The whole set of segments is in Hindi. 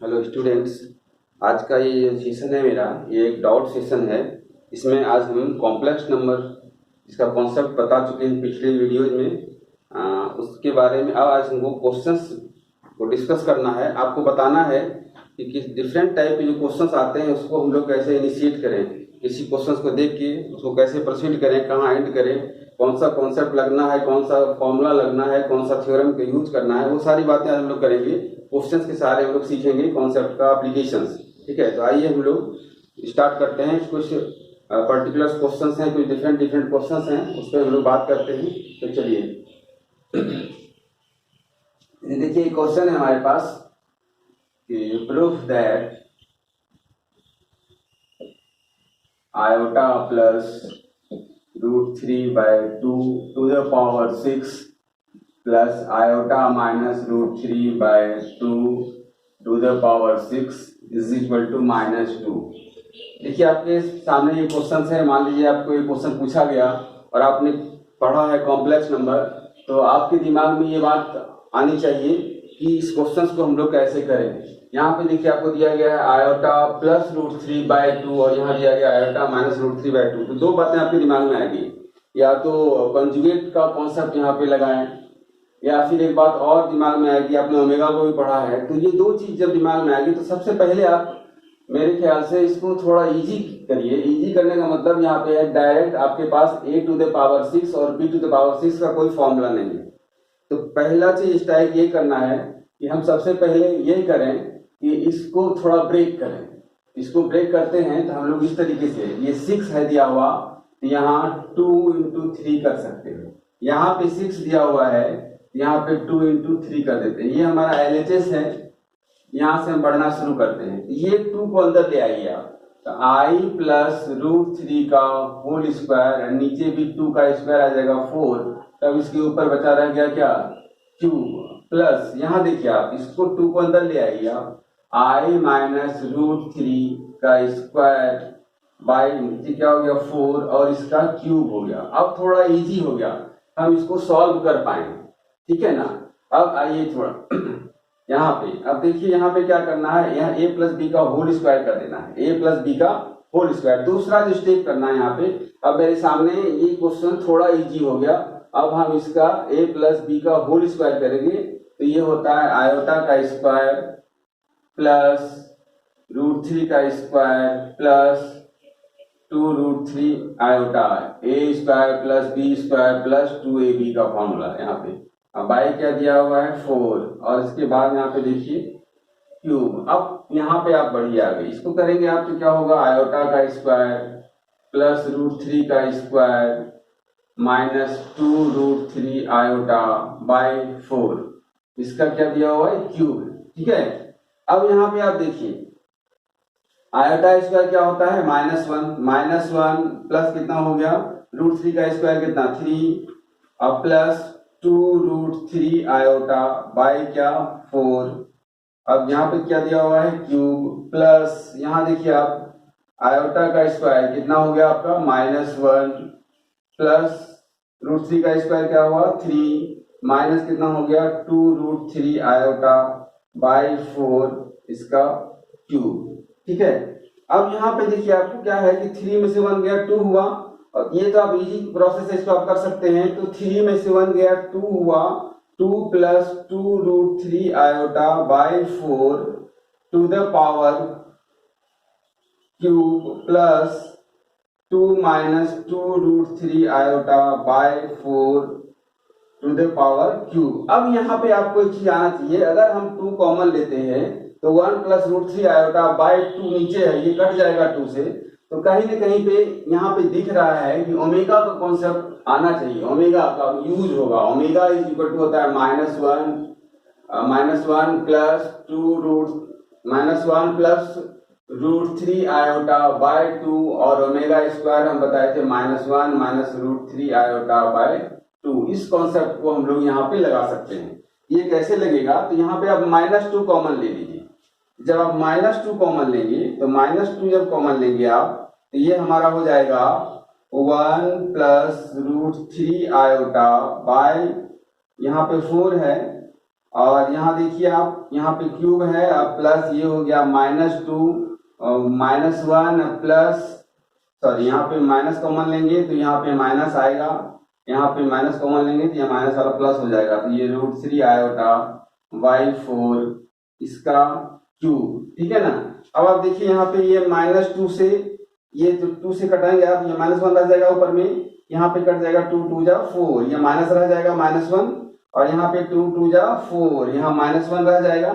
Hello students. आज का ये सेशन है मेरा, ये एक डाउट सेशन है। इसमें आज हम कॉम्प्लेक्स नंबर इसका कॉन्सेप्ट बता चुके हैं पिछले वीडियोज में। उसके बारे में अब आज हमको क्वेश्चंस को डिस्कस करना है। आपको बताना है कि किस डिफरेंट टाइप के जो क्वेश्चंस आते हैं उसको हम लोग कैसे इनिशिएट करें, किसी क्वेश्चंस को देख के उसको कैसे प्रोसीड करें, कहाँ एंड करें, कौन सा कॉन्सेप्ट लगना है, कौन सा फॉर्मूला लगना है, कौन सा थ्योरम का यूज करना है, वो सारी बातें आज हम लोग करेंगे। क्वेश्चंस के सहारे हम लोग सीखेंगे कॉन्सेप्ट का एप्लीकेशंस। ठीक है, तो आइए हम लोग स्टार्ट करते हैं। कुछ पर्टिकुलर क्वेश्चंस हैं, कुछ डिफरेंट डिफरेंट क्वेश्चंस हैं, उस पर हम लोग बात करते हैं। तो चलिए देखिए क्वेश्चन है हमारे पास कि proof that iota plus √3/2 to the power 6 plus iota minus √3/2 to the power 6 is equal to -2। देखिए आपके सामने ये क्वेश्चन है। मान लीजिए आपको ये क्वेश्चन पूछा गया और आपने पढ़ा है कॉम्प्लेक्स नंबर, तो आपके दिमाग में ये बात आनी चाहिए कि इस क्वेश्चन को हम लोग कैसे करें। यहाँ पे देखिए आपको दिया गया है आयोटा प्लस √3/2 और यहाँ दिया गया आयोटा माइनस √3/2। तो दो बातें आपके दिमाग में आएगी, या तो कंजुगेट का कॉन्सेप्ट यहाँ पे लगाएं, या फिर एक बात और दिमाग में आएगी, आपने ओमेगा को भी पढ़ा है। तो ये दो चीज जब दिमाग में आएगी तो सबसे पहले आप मेरे ख्याल से इसको थोड़ा इजी करिए। इजी करने का मतलब यहाँ पे है डायरेक्ट आपके पास a⁶ और b⁶ का कोई फॉर्मूला नहीं है। तो पहला चीज स्टाइल ये करना है कि हम सबसे पहले ये करें कि इसको थोड़ा ब्रेक करें। इसको ब्रेक करते हैं तो हम लोग इस तरीके से, ये 6 है दिया हुआ, तो यहाँ 2 × 3 कर सकते हैं। यहाँ पे 6 दिया हुआ है, यहाँ पे 2 × 3 कर देते हैं। ये हमारा LHS है। यहाँ से हम बढ़ना शुरू करते हैं। ये 2 को अंदर ले आइए आप, तो I प्लस √3 का होल स्क्वायर, नीचे भी 2 का स्क्वायर आ जाएगा 4, तब इसके ऊपर बचा रह गया क्या, क्यूब। प्लस यहाँ देखिए आप इसको 2 को अंदर ले आइए आप, I माइनस √3 का स्क्वायर बाई नीचे क्या हो गया 4 और इसका क्यूब हो गया। अब थोड़ा इजी हो गया, हम इसको सॉल्व कर पाएंगे। ठीक है ना। अब आइए थोड़ा यहाँ पे, अब देखिए यहाँ पे क्या करना है, यहाँ a प्लस बी का होल स्क्वायर कर देना है, a प्लस बी का होल स्क्वायर। दूसरा जो स्टेप करना है यहाँ पे, अब मेरे सामने ये क्वेश्चन थोड़ा इजी हो गया। अब हम इसका a प्लस बी का होल स्क्वायर करेंगे, तो ये होता है आयोटा का स्क्वायर प्लस √3 का square plus 2√3 iota, a square plus b square plus 2ab का फॉर्मूला यहाँ पे। अब बाई क्या दिया हुआ है 4, और इसके बाद यहाँ पे देखिए क्यूब। अब यहाँ पे आप बढ़िए आ गए, इसको करेंगे आप तो क्या होगा, आयोटा का स्क्वायर प्लस √3 का स्क्वायर माइनस 2√3 आयोटा बाई 4, इसका क्या दिया हुआ है, क्यूब। ठीक है। अब यहाँ पे आप देखिए आयोटा स्क्वायर क्या होता है, -1 प्लस कितना हो गया, √3 का स्क्वायर कितना 3, अब प्लस 2√3 आयोटा बाई क्या 4। अब यहाँ पे क्या दिया हुआ है, क्यूब। प्लस यहाँ देखिए आप आयोटा का स्क्वायर कितना हो गया आपका -1 प्लस √3 का स्क्वायर क्या हुआ 3 माइनस कितना हो गया 2√3 आयोटा बाई 4 इसका क्यूब। ठीक है। अब यहाँ पे देखिए आपको क्या है कि 3 में से 1 गया 2 हुआ, और ये तो आप इजी प्रोसेस है, इसको आप कर सकते हैं। तो 3 में से 1 गया 2 हुआ, 2 plus 2√3 iota by 4 to the power cube plus 2 minus 2√3 iota by 4 to the power cube. अब यहाँ पे आपको एक चीज आना चाहिए, अगर हम 2 कॉमन लेते हैं तो 1 प्लस √3 आयोटा बाई 2 नीचे है, ये कट जाएगा 2 से, तो कहीं न कहीं पे यहाँ पे दिख रहा है कि ओमेगा का कॉन्सेप्ट आना चाहिए, ओमेगा का यूज होगा। ओमेगा इज इक्वल टू होता है -1 प्लस √3 आयोटा बाई 2, और ओमेगा स्क्वायर हम बताए थे -1 माइनस √3 आयोटा बाई 2। इस कॉन्सेप्ट को हम लोग यहाँ पे लगा सकते हैं। ये कैसे लगेगा, तो यहाँ पे आप -2 कॉमन ले लीजिए। जब आप -2 कॉमन लेंगे, तो -2 जब कॉमन लेंगे आप, तो ये हमारा हो जाएगा 1 प्लस √3 आयोटा बाई यहाँ पे 4 है और यहाँ देखिए आप, यहाँ पे क्यूब है, अब प्लस ये हो गया -2 -1 प्लस, सॉरी यहाँ पे माइनस कॉमन लेंगे तो यहाँ पे माइनस आएगा, यहाँ पे माइनस कॉमन लेंगे तो ये माइनस वाला प्लस हो जाएगा, तो ये √3 आयोटा y4 इसका क्यूब, ठीक है ना। अब आप देखिए यहाँ पे ये -2 से, ये जो 2 से कटाएंगे आप, ये -1 रह जाएगा ऊपर में, यहाँ पे कट जाएगा 2 2 जा 4, ये माइनस रह जाएगा -1, और यहाँ पे 2 2 जा 4, यहाँ -1 रह जाएगा।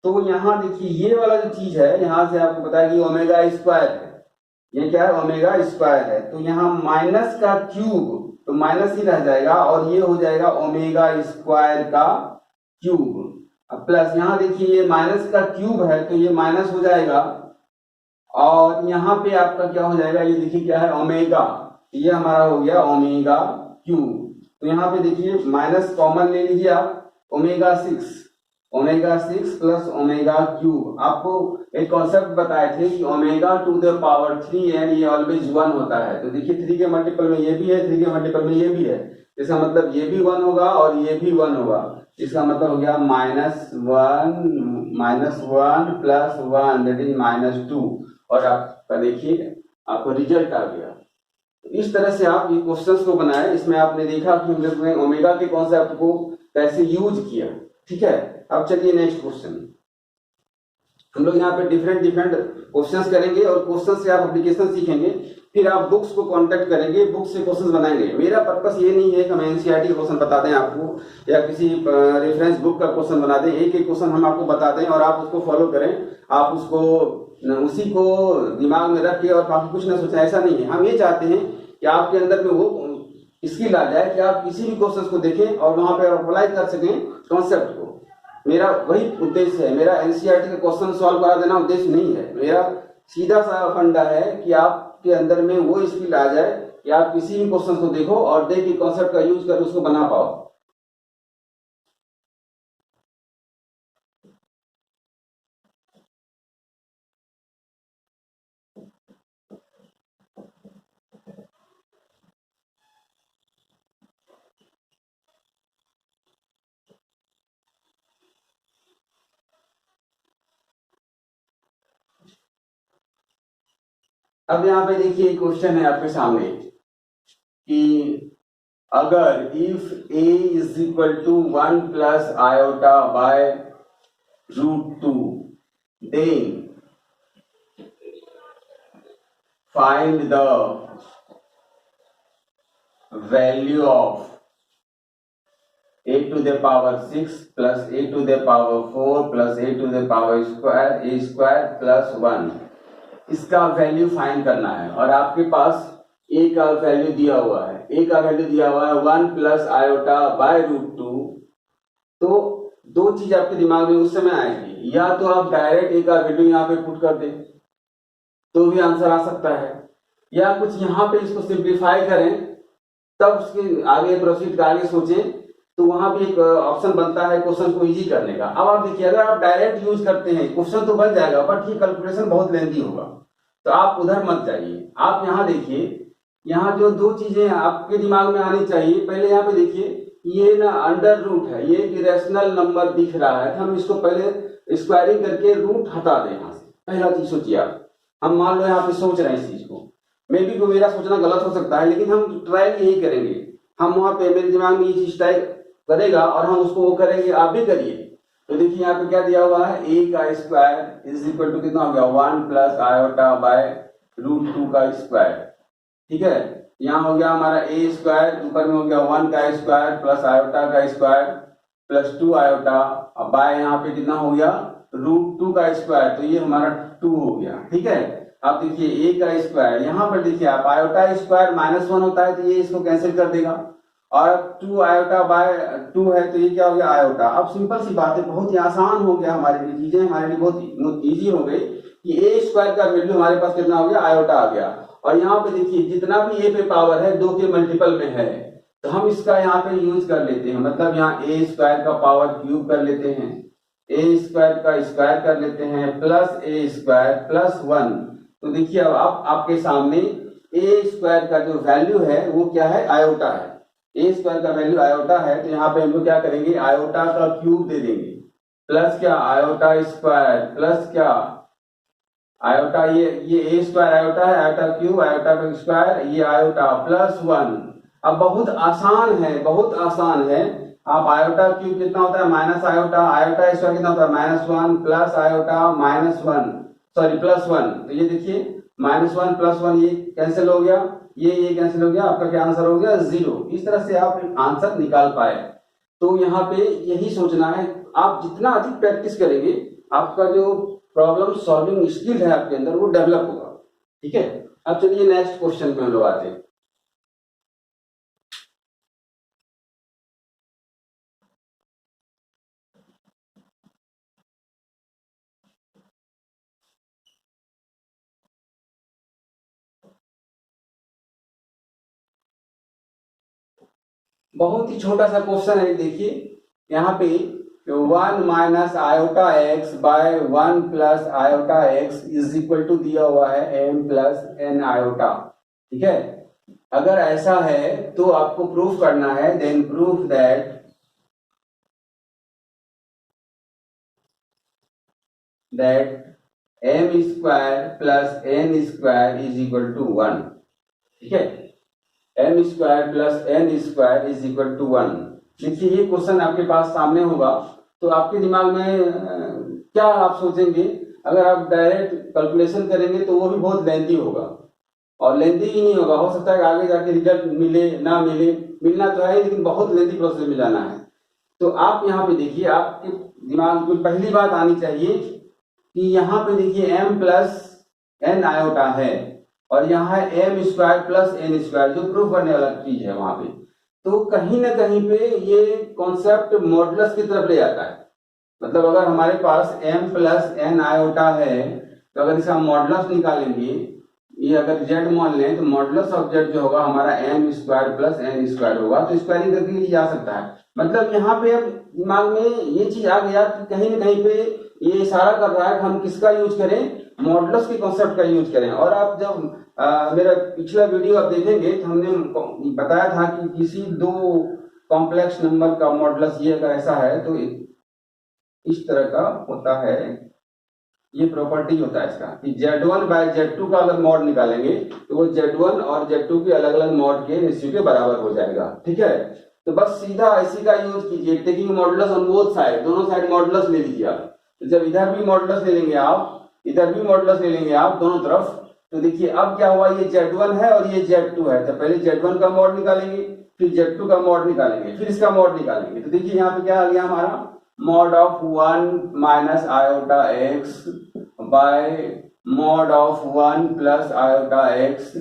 तो यहाँ देखिए ये वाला जो चीज है, यहाँ से आपको पता है कि ओमेगा स्क्वायर है, ये क्या है, ओमेगा स्क्वायर है, तो यहाँ माइनस का क्यूब तो माइनस ही रह जाएगा, और ये हो जाएगा ओमेगा स्क्वायर का क्यूब। अब प्लस यहाँ देखिए ये माइनस का क्यूब है तो ये माइनस हो जाएगा, और यहाँ पे आपका क्या हो जाएगा, ये देखिए क्या है, ओमेगा, ये हमारा हो गया ओमेगा क्यूब। तो यहाँ पे देखिए माइनस कॉमन ले लीजिए आप, ओमेगा 6 प्लस ओमेगा क्यूब। आपको एक कॉन्सेप्ट बताए थे कि omega two the power 3n ये ऑलवेज 1 होता है, तो देखिए 3 के मल्टीपल में ये भी है, 3 के मल्टीपल में ये भी है, इसका मतलब ये भी 1 होगा और ये भी 1 होगा, इसका मतलब हो गया -1 प्लस 1 दैट इज -2, और आपका देखिए आपको रिजल्ट आ गया। इस तरह से आप ये क्वेश्चंस को बनाए, इसमें आपने देखा कि हम लोग ने ओमेगा के कॉन्सेप्ट को कैसे यूज किया, ठीक है। अब चलिए नेक्स्ट क्वेश्चन, हम लोग यहाँ पे डिफरेंट क्वेश्चंस करेंगे, और क्वेश्चन से आप एप्लीकेशन सीखेंगे, फिर आप बुक्स को कांटेक्ट करेंगे, बुक से क्वेश्चंस बनाएंगे। मेरा पर्पस ये नहीं है कि हम एनसीईआरटी का क्वेश्चन बता दें आपको, या किसी रेफरेंस बुक का क्वेश्चन बना दें, एक एक क्वेश्चन हम आपको बता दें और आप उसको फॉलो करें, आप उसको उसी को दिमाग में रख के और बाकी कुछ ना सोचें, ऐसा नहीं है। हम ये चाहते हैं कि आपके अंदर में वो स्किल आ जाए कि आप किसी भी क्वेश्चन को देखें और वहां पे अप्लाई कर सकें कॉन्सेप्ट को। मेरा वही उद्देश्य है, मेरा एनसीईआरटी का क्वेश्चन सॉल्व करा देना उद्देश्य नहीं है, मेरा सीधा सा फंडा है कि आपके अंदर में वो स्किल आ जाए कि आप किसी भी क्वेश्चन को देखो और देख के कॉन्सेप्ट का यूज कर उसको बना पाओ। अब यहाँ पे देखिए क्वेश्चन है आपके सामने कि अगर if a is equal to 1 plus iota by √2 then find the value of a to the power 6 plus a to the power 4 plus a to the power square plus 1, इसका वैल्यू फाइंड करना है। और आपके पास a का वैल्यू दिया हुआ है, a का वैल्यू दिया हुआ है 1 प्लस आयोटा बाय √2। तो दो चीज आपके दिमाग में उस समय आएगी, या तो आप डायरेक्ट a का वैल्यू यहाँ पे पुट कर दें तो भी आंसर आ सकता है, या कुछ यहाँ पे इसको सिंप्लीफाई करें तब उसके आगे प्रोसीड का आगे सोचें, तो वहां भी एक ऑप्शन बनता है क्वेश्चन को इजी करने का। अब आप देखिए अगर आप डायरेक्ट यूज करते हैं क्वेश्चन तो बन जाएगा, बट ये कैलकुलेशन बहुत लेंथी होगा, तो आप उधर मत जाइए। आप यहाँ देखिए, यहाँ जो दो चीजें आपके दिमाग में आनी चाहिए, पहले यहाँ पे देखिए ये ना अंडर रूट है, ये इरेशनल नंबर दिख रहा है, तो हम इसको पहले स्क्वायरिंग करके रूट हटा दें यहाँ से। पहला चीज सोचिए आप, हम मान लो यहाँ पे सोच रहे हैं इस चीज को, मे बी को मेरा सोचना गलत हो सकता है, लेकिन हम ट्राई यही करेंगे। हम वहां पे मेरे दिमाग में ये चीज ट्राई करेगा और हम उसको वो करेंगे, आप भी करिए। तो देखिए यहाँ पे क्या दिया हुआ है, a का स्क्वायर इज इक्वल टू कितना हो गया 1 प्लस आयोटा बाय √2 का स्क्वायर, ठीक है। यहाँ हो गया हमारा a स्क्वायर, ऊपर में हो गया 1 का स्क्वायर प्लस आयोटा का स्क्वायर प्लस 2 आयोटा, अब बाय यहाँ पे कितना हो गया √2 का स्क्वायर, तो ये हमारा 2 हो गया, ठीक है। अब देखिए a का स्क्वायर, यहाँ पर देखिए आप आयोटा स्क्वायर -1 होता है तो ये इसको कैंसिल कर देगा, और 2 आयोटा बाय 2 है तो ये क्या हो गया आयोटा। अब सिंपल सी बात है, बहुत ही आसान हो गया हमारे लिए, चीजें हमारे लिए बहुत इजी हो गई कि a स्क्वायर का वैल्यू हमारे पास कितना हो गया आयोटा आ गया। और यहाँ पे देखिए जितना भी a पे पावर है 2 के मल्टीपल में है, तो हम इसका यहाँ पे यूज कर लेते हैं, मतलब यहाँ a स्क्वायर का पावर क्यूब कर लेते हैं, a स्क्वायर का स्क्वायर कर लेते हैं प्लस a स्क्वायर प्लस 1। तो देखिए अब आपके सामने a स्क्वायर का जो वैल्यू है वो क्या है आयोटा है, ए स्क्वायर का वैल्यू आयोटा है, तो यहाँ पे हम लोग क्या करेंगे, आयोटा का क्यूब दे देंगे प्लस क्या आयोटा स्क्वायर प्लस क्या आयोटा, ये ए स्क्वायर आयोटा है, आयोटा क्यूब आयोटा का स्क्वायर, ये आयोटा प्लस 1। अब बहुत आसान है, बहुत आसान है। आप आयोटा क्यूब कितना होता है माइनस आयोटा, आयोटा स्क्वायर कितना होता है -1 प्लस आयोटा -1 सॉरी +1। तो ये देखिए -1 +1 ये कैंसिल हो गया, ये कैंसिल हो गया, आपका क्या आंसर हो गया 0। इस तरह से आप आंसर निकाल पाए। तो यहाँ पे यही सोचना है, आप जितना अधिक प्रैक्टिस करेंगे आपका जो प्रॉब्लम सॉल्विंग स्किल है आपके अंदर वो डेवलप होगा। ठीक है, अब चलिए नेक्स्ट क्वेश्चन में हम लोग आते हैं। बहुत ही छोटा सा क्वेश्चन है, देखिए यहाँ पे 1 minus iota X by 1 plus iota X is equal to दिया हुआ है m प्लस n आयोटा। ठीक है, अगर ऐसा है तो आपको प्रूफ करना है, then proof that m square plus n square is equal to 1। ठीक है, m square plus n square is equal to 1। देखिए ये क्वेश्चन आपके पास सामने होगा तो आपके दिमाग में क्या आप सोचेंगे, अगर आप डायरेक्ट कैलकुलेशन करेंगे तो वो भी बहुत लेंथी होगा, और लेंथी ही नहीं होगा, हो सकता है आगे जाके रिजल्ट मिले ना मिले, मिलना तो है लेकिन बहुत लेंथी प्रोसेस में जाना है। तो आप यहाँ पे देखिए, आपके दिमाग में पहली बात आनी चाहिए कि यहाँ पे देखिए m प्लस n आयोटा है और यहाँ है m square plus n square, जो प्रूफ करने वाला चीज है वहां पे। तो कहीं ना कहीं पे ये कॉन्सेप्ट मॉडुलस की तरफ ले जाता है। मतलब अगर हमारे पास m प्लस n आयोटा है तो अगर इसका मॉडुलस निकालेंगे, ये अगर z मान लें तो मॉडुलस ऑफ z जो होगा हमारा m square plus n square होगा, तो स्क्वायरिंग करके लिया जा सकता है। मतलब यहाँ पे अब दिमाग में ये चीज आ गया कि कहीं ना कहीं पे ये इशारा कर रहा है कि हम किसका यूज करें, मॉडुलस के कॉन्सेप्ट का यूज करें। और आप जब मेरा पिछला वीडियो आप देखेंगे तो हमने बताया था कि किसी दो कॉम्प्लेक्स नंबर का मॉडुलस ये अगर ऐसा है तो इस तरह का होता है, ये प्रॉपर्टी होता है इसका कि Z1 बाय Z2 का अगर मॉड निकालेंगे तो वो Z1 और Z2 के अलग अलग मॉड के रेशियो के बराबर हो जाएगा। ठीक है, तो बस सीधा इसी का यूज कीजिए, taking modulus on both side, दोनों साइड मॉडुलस ले लीजिए आप। तो जब इधर भी मॉडुलस ले लेंगे आप, इधर भी मॉडुलस ले लेंगे आप दोनों तरफ, तो देखिए अब क्या हुआ, ये Z1 है और ये Z2 है, तो पहले Z1 का मॉड निकालेंगे, फिर Z2 का मॉड निकालेंगे, फिर इसका मॉड निकालेंगे। तो देखिए यहाँ पे क्या आ गया हमारा mod of 1 minus iota X by mod of 1 plus iota X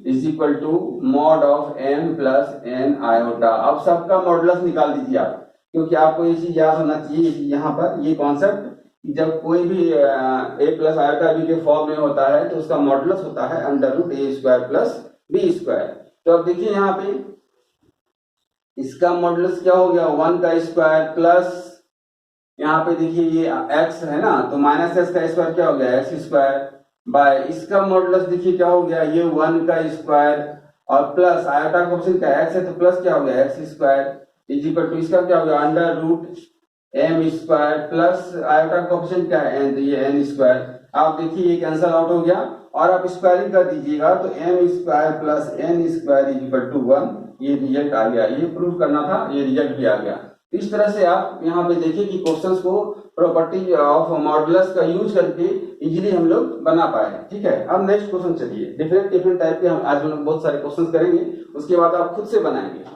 is equal to mod of m plus n iota. अब सबका मॉडुलस निकाल दीजिए आप, क्योंकि आपको ये चीज याद होना चाहिए यहाँ पर ये कॉन्सेप्ट, जब कोई भी a प्लस आयोटा b के फॉर्म में होता है तो उसका मॉडुलस होता है √a square plus b square. तो अब देखिए यहाँ पे इसका मॉडुलस क्या हो गया 1 का स्क्वायर प्लस यहाँ पे देखिए ये x है ना, तो माइनस x का स्क्वायर क्या हो गया x स्क्वायर बाय इसका मॉडुलस देखिए क्या हो गया ये 1 का स्क्वायर और प्लस आयोटा का ऑप्शन क्या x है तो प्लस क्या हो गया x square is equal to इसका क्या हो गया √m स्क्वायर प्लस आयोटा का ऑप्शन क्या है n, तो ये n स्क्वायर। आप देखिए ये कैंसल आउट हो गया और आप स्क्वायरिंग कर दीजिएगा तो m square plus n square is equal to 1, ये रिजल्ट आ गया। ये प्रूफ करना था, ये रिजल्ट भी आ गया। इस तरह से आप यहाँ पे देखिए कि क्वेश्चंस को प्रॉपर्टी ऑफ मॉडुलस का यूज करके इजीली हम लोग बना पाए। ठीक है, अब नेक्स्ट क्वेश्चन चलिए, डिफरेंट टाइप के हम आज हम लोग बहुत सारे क्वेश्चंस करेंगे, उसके बाद आप खुद से बनाएंगे।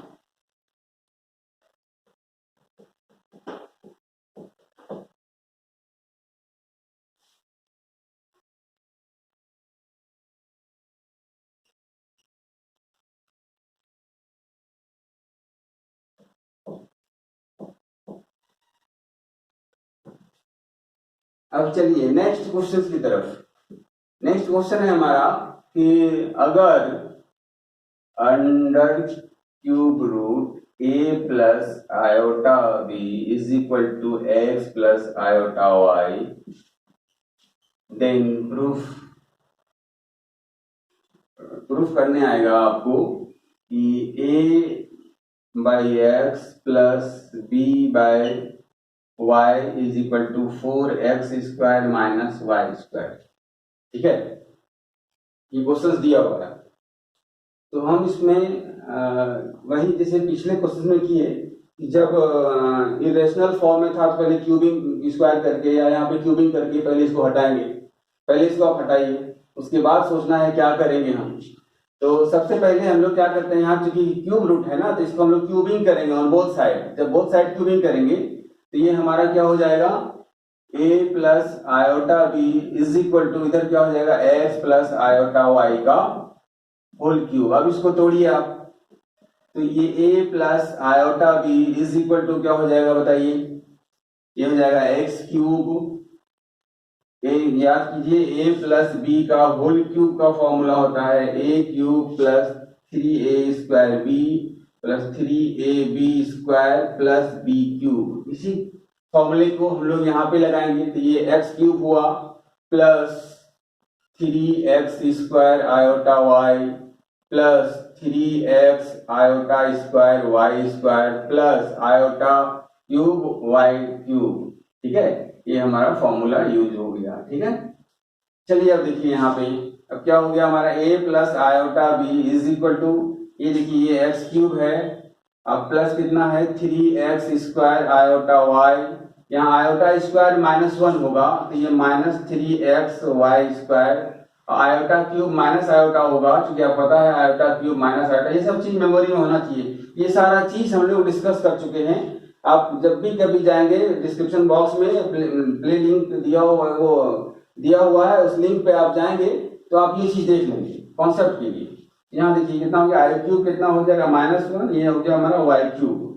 अब चलिए नेक्स्ट क्वेश्चन की तरफ। नेक्स्ट क्वेश्चन है हमारा कि अगर under cube root a plus iota b is equal to x plus iota y, then proof करने आएगा आपको कि a by X plus B by Y is equal to 4x² minus y²। ठीक है, ये क्वेश्चन दिया हुआ है। तो हम इसमें वही जैसे पिछले क्वेश्चन में किए, जब इरेशनल फॉर्म में था तो पहले क्यूबिंग स्क्वायर करके या यहाँ पे क्यूबिंग करके पहले इसको हटाएंगे। पहले इसको आप हटाइए, उसके बाद सोचना है क्या करेंगे हम। तो सबसे पहले हम लोग क्या करते हैं, यहाँ चूंकि क्यूब रूट है ना, तो इसको हम लोग क्यूबिंग करेंगे ऑन बोथ साइड। जब बोथ साइड क्यूबिंग करेंगे तो ये हमारा क्या हो जाएगा, a plus iota B is equal to इधर क्या हो जाएगा x प्लस आयोटा वाई का होल क्यूब। अब इसको तोड़िए आप, तो ये a plus iota B is equal to क्या हो जाएगा बताइए, ये हो जाएगा x क्यूब। याद कीजिए a प्लस बी का होल क्यूब का फॉर्मूला होता है a cube plus 3a² b plus 3ab square plus b cube. इसी फॉर्मूले को हम लोग यहाँ पे लगाएंगे, तो ये x क्यूब हुआ plus 3x² iota y plus 3x iota square y² plus iota cube y cube. ठीक है, ये हमारा फॉर्मूला यूज हो गया। ठीक है, चलिए अब देखिए यहाँ पे अब क्या हो गया हमारा a plus iota B is equal to, ये देखिए ये x क्यूब है, अब प्लस कितना है 3x² आयोटा y, यहाँ आयोटा स्क्वायर -1 होगा तो ये -3xy², iota cube minus iota होगा, क्योंकि आप पता है आयोटा क्यूब माइनस आयोटा, ये सब चीज मेमोरी में होना चाहिए। ये सारा चीज हम लोग डिस्कस कर चुके हैं। आप जब भी कभी जाएंगे डिस्क्रिप्शन बॉक्स में प्ले लिंक दिया हुआ है, उस लिंक पे आप जाएंगे तो आप ये चीज देख लेंगे कॉन्सेप्ट के लिए। यहाँ देखिए कितना हो गया, आई क्यूब कितना हो जाएगा -1, ये हो गया हमारा वाई क्यूब।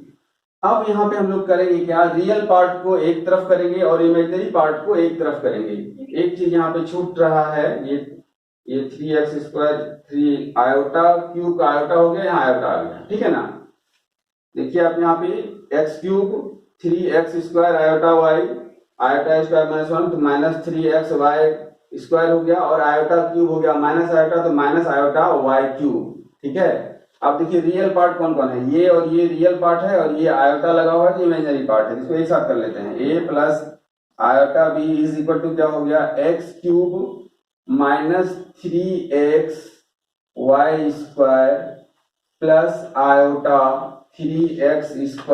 अब यहाँ पे हम लोग करेंगे क्या, रियल पार्ट को एक तरफ करेंगे और इमेजिनरी पार्ट को एक तरफ करेंगे। एक चीज यहाँ पे छूट रहा है, ये 3x² 3 आयोटा क्यूब का आयोटा हो गया, यहाँ आयोटा आ गया। ठीक है ना, देखिए आप यहाँ पे x cube 3x² iota y, iota square -1 तो -3xy² हो गया, और आयोटा क्यूब हो गया माइनस आयोटा तो माइनस आयोटा y क्यूब। ठीक है, अब देखिए रियल पार्ट कौन कौन है, ये और ये रियल पार्ट है और ये आयोटा लगा हुआ है तो इमेजिनरी पार्ट है। इसको एक साथ कर लेते हैं, a plus iota b is equal to क्या हो गया x cube -3xy² plus iota 3x²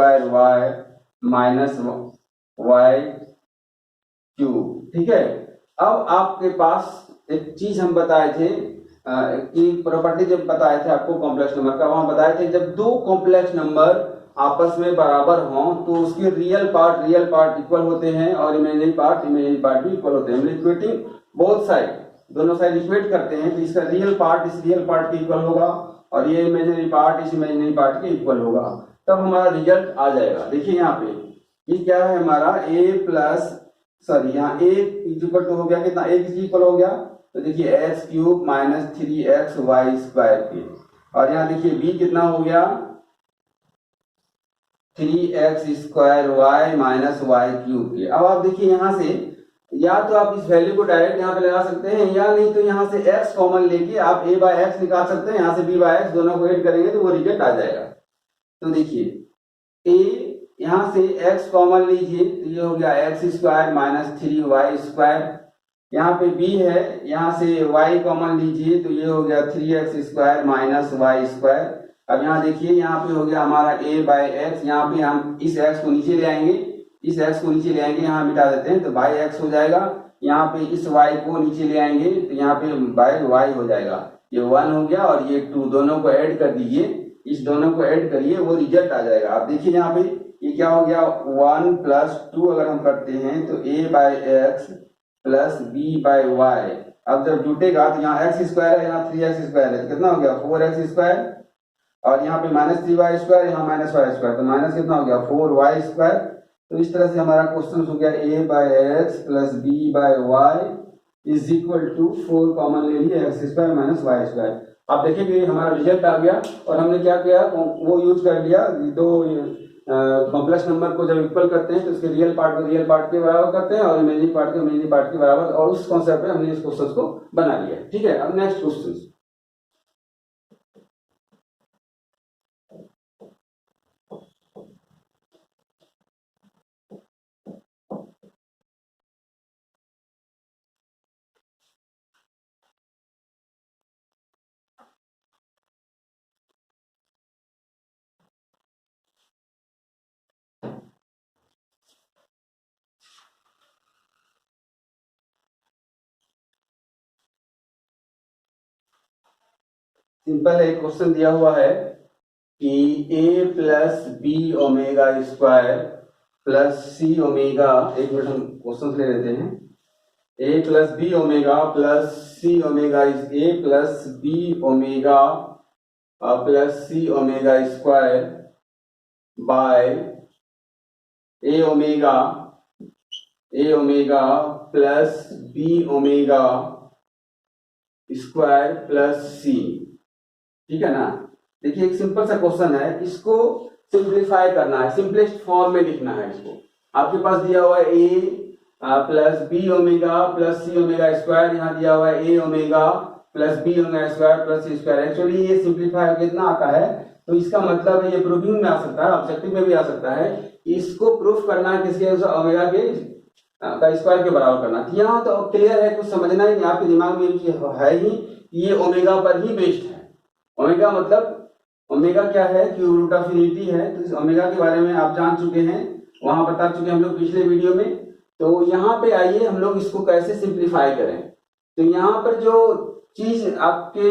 minus y cube. ठीक है, अब आपके पास एक चीज हम बताए थे कि प्रॉपर्टी जब बताए थे आपको कॉम्प्लेक्स नंबर का, वहां बताए थे जब दो कॉम्प्लेक्स नंबर आपस में बराबर हों तो उसके रियल पार्ट इक्वल होते हैं और इमेजिनरी पार्ट भी इक्वल होते हैं। इक्वेटिंग बोथ साइड, दोनों साइड इक्वेट करते हैं तो इसका रियल पार्ट इस रियल पार्ट के इक्वल होगा और ये इमेजिनरी पार्ट इस इमेजिनरी पार्ट के इक्वल होगा, तब हमारा रिजल्ट आ जाएगा। देखिए यहाँ पे ये क्या है हमारा यहाँ a इक्वल टू हो गया कितना, a किसी इक्वल हो गया, तो देखिए x क्यूब -3xy² के, और यहाँ देखिए b कितना हो गया 3x² माइनस y क्यूब के। अब आप देखिए यहाँ से या तो आप इस वैल्यू को डायरेक्ट यहाँ पे लगा सकते हैं, या नहीं तो यहाँ से x कॉमन लेके आप a/x निकाल सकते हैं, यहाँ से b/x दोनों को ऐड करेंगे तो वो रिजल्ट आ जाएगा। तो देखिए a यहाँ से x कॉमन लीजिए तो ये हो गया x² माइनस 3y², यहाँ पे b है, यहाँ से y कॉमन लीजिए तो ये हो गया 3x² माइनस y²। अब यहाँ देखिए यहाँ पे हो गया हमारा a/x, यहाँ पे हम इस x को नीचे ले आएंगे, यहाँ मिटा देते हैं तो बाई x हो जाएगा, यहाँ पे इस y को नीचे ले आएंगे तो यहाँ पे बाई y हो जाएगा, ये 1 हो गया और ये 2, दोनों को ऐड कर दीजिए, इस दोनों को ऐड करिए वो रिजल्ट आ जाएगा। आप देखिए यहाँ पे ये क्या हो गया 1 + 2 अगर हम करते हैं तो a/x प्लस b/y, अब जब जुटेगा तो यहाँ x² है, यहाँ 3x² है, कितना हो गया 4x², और यहाँ पे -3y², यहाँ -y², तो माइनस कितना हो गया 4y²। तो इस तरह से हमारा क्वेश्चन हो गया a/x plus b/y is equal to 4 common ले लिए x² माइनस y²। आप देखेंगे हमारा रिजल्ट आ गया और हमने क्या किया वो यूज कर लिया, दो कॉम्प्लेक्स नंबर को जब इक्वल करते हैं तो उसके रियल पार्ट को रियल पार्ट के बराबर करते हैं और इमेजिनरी पार्ट को इमेजिनरी पार्ट के बराबर, और उस कॉन्सेप्ट पे हमने इस क्वेश्चन को बना लिया। ठीक है, अब नेक्स्ट क्वेश्चन सिंपल है, क्वेश्चन दिया हुआ है कि A plus B omega square plus C omega, एक मिनट हम क्वेश्चन ले लेते हैं, A plus B omega plus C omega is A plus B omega plus C omega square by A omega plus B omega square plus C. ठीक है ना। देखिए एक सिंपल सा क्वेश्चन है, इसको सिंप्लीफाई करना है, सिंपलेस्ट फॉर्म में लिखना है इसको। आपके पास दिया हुआ है A plus B omega plus C omega square, यहाँ दिया हुआ है A omega plus B omega square plus C square. Actually ये सिंप्लीफाई कितना आता है, तो इसका मतलब है ये प्रूविंग में आ सकता है, ऑब्जेक्टिव में भी आ सकता है। इसको प्रूफ करना है किसके, ओमेगा के का स्क्वायर के बराबर करना। यहाँ तो क्लियर है, कुछ समझना ही नहीं, आपके दिमाग में है ही, ये ओमेगा पर ही बेस्ड है। ओमेगा मतलब ओमेगा क्या है, क्यूब रूट ऑफ इन्फिनिटी है। तो इस ओमेगा के बारे में आप जान चुके हैं, वहां बता चुके हम लोग पिछले वीडियो में। तो यहाँ पे आइए हम लोग इसको कैसे सिंप्लीफाई करें। तो यहाँ पर जो चीज आपके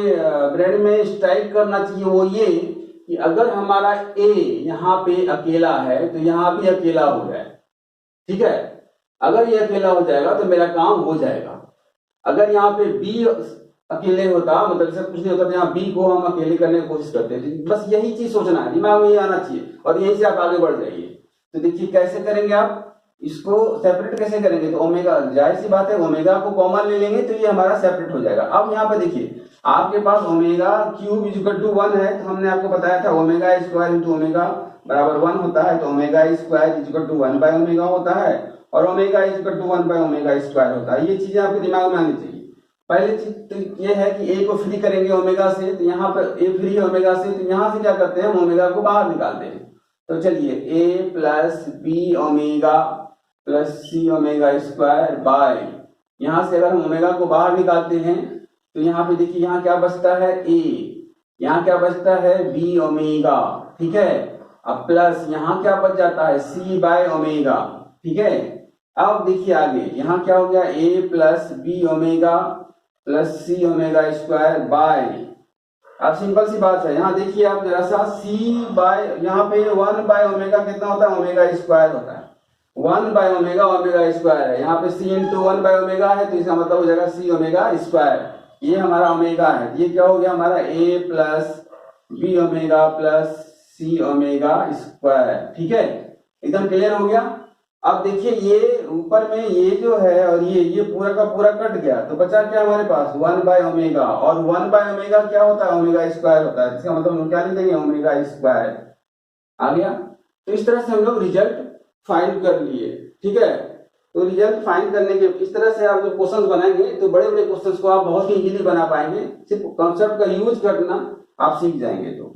ब्रेन में स्ट्राइक करना चाहिए वो ये कि अगर हमारा ए यहाँ पे अकेला है तो यहाँ भी अकेला हो जाए। ठीक है, अगर ये अकेला हो जाएगा तो मेरा काम हो जाएगा। अगर यहाँ पे बी अकेले होता, मतलब सब कुछ नहीं होता, तो यहाँ बी को हम अकेले करने की कोशिश करते हैं। बस यही चीज सोचना है, दिमाग में ये आना चाहिए और यहीं से आप आगे बढ़ जाइए। तो देखिए कैसे करेंगे आप इसको सेपरेट कैसे करेंगे। तो ओमेगा, जाहिर सी बात है ओमेगा को कॉमन ले लेंगे तो ये हमारा सेपरेट हो जाएगा। अब यहाँ पे देखिए आपके पास omega cube is equal to 1 है, तो हमने आपको बताया था ओमेगा स्क्वायर इंटू ओमेगा बराबर 1 होता है। तो omega square is equal to 1 by omega होता है और omega is equal to 1 by omega square होता है। ये चीजें आपके दिमाग में आनी चाहिए। पहली चीज तो ये है कि ए को फ्री करेंगे ओमेगा से, तो यहाँ पर ए फ्री है ओमेगा से, तो यहाँ से क्या करते हैं, हम ओमेगा को बाहर निकालते हैं। तो चलिए A plus B omega plus C omega square by, यहाँ से अगर हम ओमेगा को बाहर निकालते हैं तो यहाँ पे देखिए यहाँ क्या बचता है ए, यहाँ क्या बचता है बी ओमेगा। ठीक है, अब प्लस यहाँ क्या बच जाता है सी बाय ओमेगा। ठीक है, अब देखिए आगे यहाँ क्या हो गया A plus B omega plus C omega square by, अब सिंपल सी बात है, यहाँ देखिए आप जरा सा सी बाय, यहाँ पे 1 बाय ओमेगा कितना होता है, ओमेगा स्क्वायर होता है। 1 बाय ओमेगा ओमेगा स्क्वायर है, यहाँ पे सी इंटू 1 बाय ओमेगा है, तो इसका मतलब हो जाएगा सी ओमेगा स्क्वायर। ये हमारा ओमेगा है, ये क्या हो गया हमारा ए plus B omega plus C omega square. ठीक है, एकदम क्लियर हो गया। अब देखिए ये ऊपर में ये जो है और ये पूरा का पूरा कट गया, तो बचा क्या हमारे पास 1 बाय ओमेगा, और 1 बाय ओमेगा क्या होता है, ओमेगा स्क्वायर होता है। इसका मतलब हम क्या लिख देंगे, ओमेगा स्क्वायर आ गया। तो इस तरह से हम लोग रिजल्ट फाइंड कर लिए। ठीक है, तो रिजल्ट फाइंड करने के इस तरह से आप जो क्वेश्चन बनाएंगे तो बड़े बड़े क्वेश्चन को आप बहुत ही इजीली बना पाएंगे, सिर्फ कॉन्सेप्ट का यूज करना आप सीख जाएंगे। तो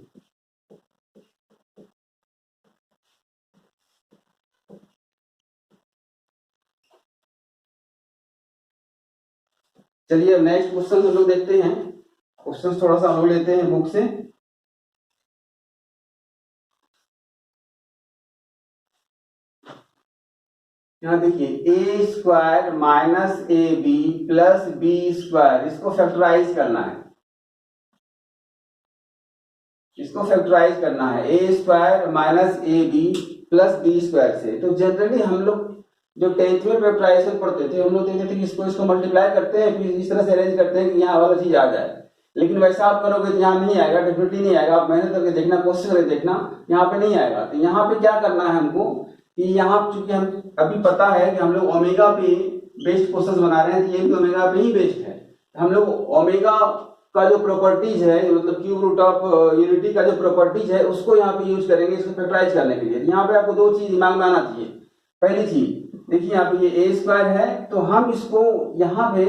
चलिए अब नेक्स्ट क्वेश्चन हम लोग देखते हैं। क्वेश्चन थोड़ा सा हम लोग लेते हैं बुक से। यहाँ देखिए A square minus A B plus B square, इसको फैक्टराइज करना है, इसको फैक्टराइज करना है A square minus A B plus B square से। तो जनरली हम लोग जो 10th में फैक्टराइजेशन पढ़ते थे, हम लोग देखते थे कि इसको मल्टीप्लाई करते हैं, फिर इस तरह से अरेंज करते हैं कि यहाँ वाला चीज आ जाए। लेकिन वैसा आप करोगे तो यहाँ नहीं आएगा, डेफिनेटली नहीं आएगा। आप मेहनत करके देखना, कोशिश करके देखना, यहाँ पे नहीं आएगा। तो यहाँ पे क्या करना है हमको कि यहाँ चूंकि हम अभी पता है कि हम लोग ओमेगा पे बेस्ड क्वेश्चन बना रहे हैं, तो ये भी ओमेगा पे ही बेस्ड है। हम लोग ओमेगा का जो प्रॉपर्टीज है, मतलब क्यूब रूट ऑफ यूनिटी का जो प्रॉपर्टीज है, उसको यहाँ पे यूज करेंगे इसको फैक्टराइज करने के लिए। यहाँ पे आपको दो चीज दिमाग में आना चाहिए। पहली चीज देखिए यहाँ पे ये ए स्क्वायर है, तो हम इसको यहाँ पे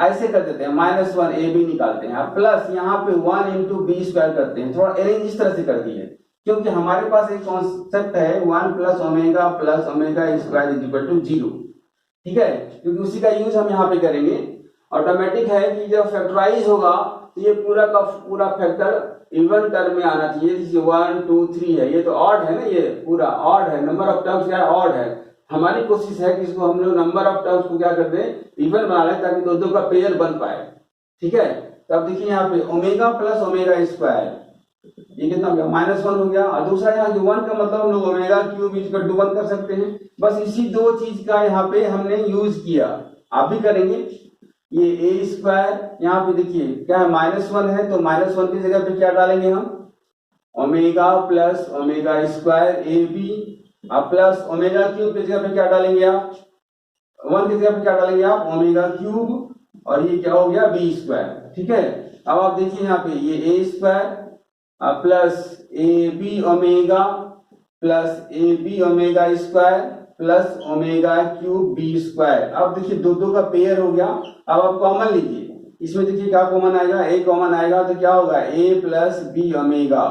ऐसे कर देते हैं -1 ए बी निकालते हैं, प्लस यहाँ पे 1 इंटू बी स्क्वायर करते हैं। थोड़ा अरेंज इस तरह से कर दिए, क्योंकि हमारे पास एक कॉन्सेप्ट है 1 plus omega square is equal to 0। ठीक है, क्योंकि उसी का यूज हम यहाँ पे करेंगे। ऑटोमेटिक है कि जब फैक्टराइज होगा तो ये पूरा का पूरा फैक्टर इवन टर्म में आना चाहिए। जैसे 1 2 3 है, ये तो ऑड है ना, ये पूरा ऑड है, नंबर ऑफ टर्म्स क्या है, ऑड है। हमारी कोशिश है कि इसको हम लोग नंबर ऑफ टर्म्स को क्या कर दें, इवन बना लें, ताकि दो का पेयर बन पाए। ठीक है, तो अब देखिए यहाँ पे ओमेगा प्लस ओमेगा स्क्वायर, ये कितना हो गया -1 हो गया। और दूसरा यहाँ जो 1 का मतलब हम लोग ओमेगा क्यूब इक्वल टू 1 कर सकते हैं। बस इसी दो चीज का यहाँ पे हमने यूज किया, आप भी करेंगे। ये ए स्क्वायर यहाँ पे देखिए क्या है -1 है, तो -1 की जगह पे क्या डालेंगे हम, omega plus omega square A B, plus omega cube की जगह पे क्या डालेंगे आप, 1 की जगह पे क्या डालेंगे आप, ओमेगा क्यूब, और ये क्या हो गया बी स्क्वायर। ठीक है, अब आप देखिए यहाँ पे ये A square plus A B omega plus A B omega square plus omega cube B square. अब देखिए दो दो का पेयर हो गया। अब आप कॉमन लीजिए, इसमें देखिए क्या कॉमन आएगा, ए कॉमन आएगा तो क्या होगा ए प्लस बी ओमेगा।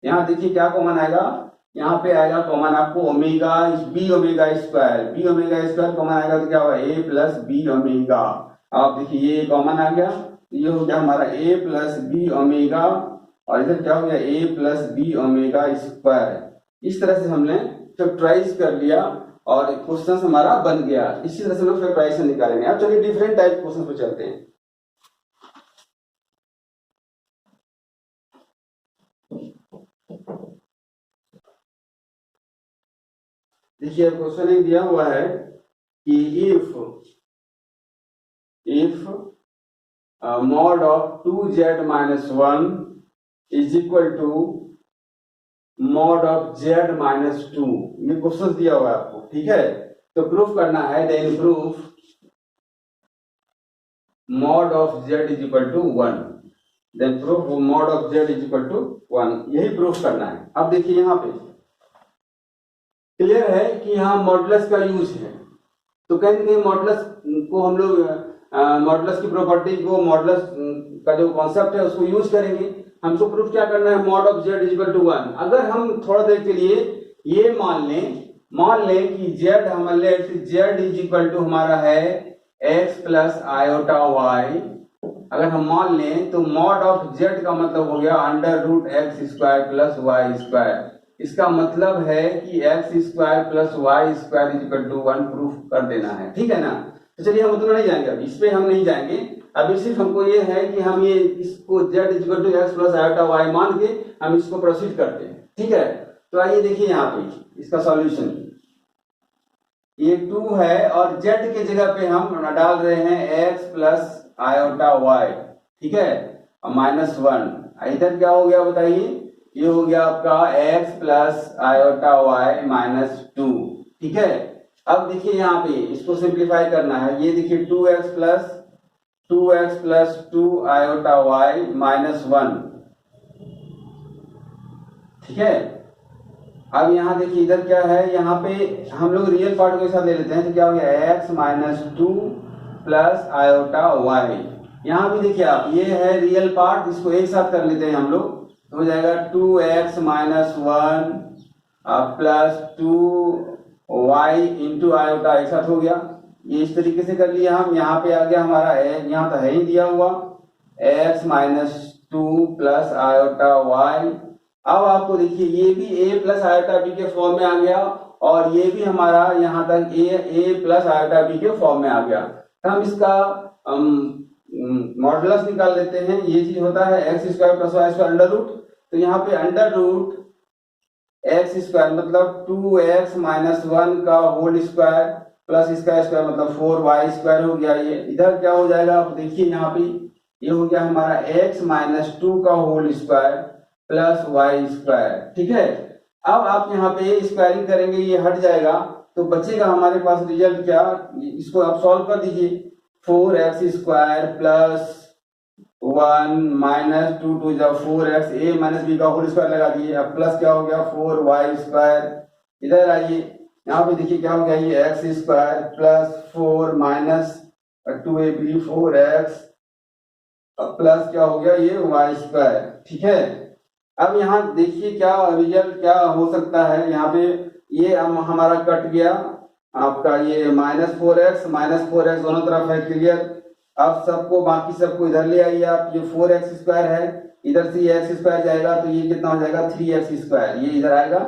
यहाँ देखिए क्या कॉमन आएगा, यहाँ पे आएगा कॉमन आपको omega B omega square common आएगा तो क्या होगा ए प्लस बी ओमेगा। आप देखिए ये कॉमन आ गया, ये हो गया हमारा ए प्लस बी ओमेगा, और इधर क्या हो गया A plus B omega square. इस तरह से हमने फैक्टराइज कर लिया और क्वेश्चन हमारा बन गया। इसी तरह से हम फैक्टराइजेशन निकालेंगे। अब चलिए डिफरेंट टाइप क्वेश्चन पे चलते हैं। देखिए क्वेश्चन एक दिया हुआ है कि if mod of 2z minus 1 is equal to mod of z minus 2, ये क्वेश्चन दिया हुआ है आपको। ठीक है, तो प्रूफ करना है, then proof mod of z is equal to 1, then proof mod of z is equal to 1, यही प्रूफ करना है। अब देखिए यहाँ पे क्लियर है कि यहाँ मॉडुलस का यूज है, तो कहेंगे मॉडुलस को हम लोग मॉडुलस की प्रॉपर्टी को, मॉडुलस का जो कॉन्सेप्ट है उसको यूज करेंगे। हमको प्रूफ क्या करना है, mod of z equal to 1। अगर हम थोड़ा देर के लिए ये मान लें कि z इक्वल टू हमारा है x प्लस आयोटा y, अगर हम मान लें तो mod of z का मतलब हो गया under root X square plus Y square. इसका मतलब है कि X square plus Y square equal to 1 proof कर देना है। ठीक है ना, तो चलिए हम उतना नहीं जाएंगे, अब इस पे हम नहीं जाएंगे। अभी सिर्फ हमको ये है कि हम ये इसको z equal to X plus iota Y मान के हम इसको प्रोसीड करते हैं। ठीक है, तो आइए देखिए यहाँ पे इसका सॉल्यूशन, ये 2 है और z के जगह पे हम डाल रहे हैं x प्लस आयोटा y। ठीक है, और -1, इधर क्या हो गया बताइए, ये हो गया आपका x plus iota y minus 2। ठीक है, अब देखिए यहाँ पे इसको सिंप्लीफाई करना है, ये देखिए 2x plus 2 iota y minus 1। ठीक है, अब यहाँ देखिए इधर क्या है, यहाँ पे हम लोग रियल पार्ट के साथ ले लेते हैं, तो क्या हो गया x minus 2 plus iota y। यहाँ भी देखिए आप, ये है रियल पार्ट, इसको एक साथ कर लेते हैं हम लोग, तो हो जाएगा 2x minus 1 plus 2y into iota, एक साथ हो गया। ये इस तरीके से कर लिया हम। यहाँ पे आ गया हमारा यहाँ तो है ही दिया हुआ x minus 2 plus iota y। अब आपको देखिए ये भी a प्लस आयोटा b के फॉर्म में आ गया, और ये भी हमारा यहाँ तक a प्लस आयोटा b के फॉर्म में आ गया। तो हम इसका मॉडुलस निकाल लेते हैं। ये चीज होता है X square plus Y square under root, तो यहाँ पे अंडर रूट एक्स स्क्वायर मतलब 2x माइनस 1 का होल स्क्वायर प्लस इसका स्क्वायर मतलब 4y स्क्वायर हो गया। ये इधर क्या हो जाएगा, आप देखिए यहाँ पे ये हो गया हमारा x माइनस 2 का whole square plus y square. ठीक है, अब आप यहाँ पे स्क्वायरिंग करेंगे, ये हट जाएगा, तो बचेगा हमारे पास रिजल्ट क्या, इसको आप सॉल्व कर दीजिए। 4x square plus 1 minus 2 to जा 4x, a माइनस b का होल स्क्वायर लगा दिए, अब प्लस क्या हो गया 4y स्क्वायर। इधर आइए, यहाँ पे देखिए क्या हो गया, ये x square plus 4 minus 2ab 4x plus क्या हो गया ये y स्क्वायर। ठीक है, अब यहाँ देखिए क्या रिजल्ट क्या हो सकता है, यहाँ पे ये हमारा कट गया आपका, ये माइनस 4x दोनों तरफ है क्लियर। अब सबको बाकी सबको इधर ले आइए आप, ये 4x स्क्वायर है, इधर से ये x स्क्वायर जाएगा तो ये कितना हो जाएगा 3x स्क्वायर, ये इधर आएगा।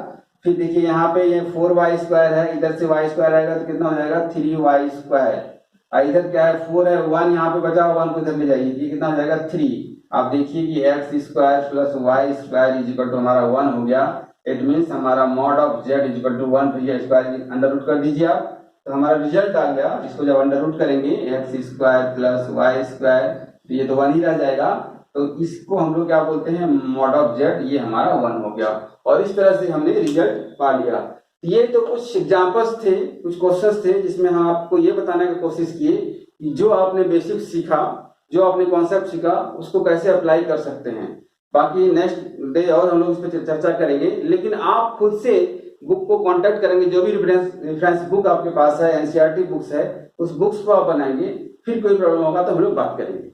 फिर देखिए यहाँ पे ये 4y स्क्वायर है, इधर से y स्क्वायर आएगा तो कितना हो जाएगा 3y स्क्वायर। इधर क्या है 4 है, 1 यहाँ पे बचा, 1 को इधर ले जाइए, ये कितना हो जाएगा 3। आप देखिए कि X square plus Y square is equal to हमारा 1 हो गया। इट मीन्स हमारा mod of Z is equal to 1, फिर ये स्क्वायर अंडर रूट कर दीजिए आप, तो हमारा रिजल्ट आ गया। इसको जब अंडर रूट करेंगे X square plus Y square, तो ये तो 1 ही रह जाएगा, तो इसको हम लोग क्या बोलते हैं, मॉड ऑफ जेड, ये हमारा 1 हो गया। और इस तरह से हमने रिजल्ट पा लिया। ये तो कुछ एग्जाम्पल्स थे, कुछ क्वेश्चंस थे जिसमें हम आपको ये बताने की कोशिश किए कि जो आपने बेसिक सीखा, जो आपने कॉन्सेप्ट सीखा, उसको कैसे अप्लाई कर सकते हैं। बाकी नेक्स्ट डे और हम लोग इस पर चर्चा करेंगे, लेकिन आप खुद से बुक को कांटेक्ट करेंगे, जो भी रेफरेंस बुक आपके पास है, एनसीईआरटी बुक्स है, उस बुक्स को आप बनाएंगे, फिर कोई प्रॉब्लम होगा तो हम लोग बात करेंगे।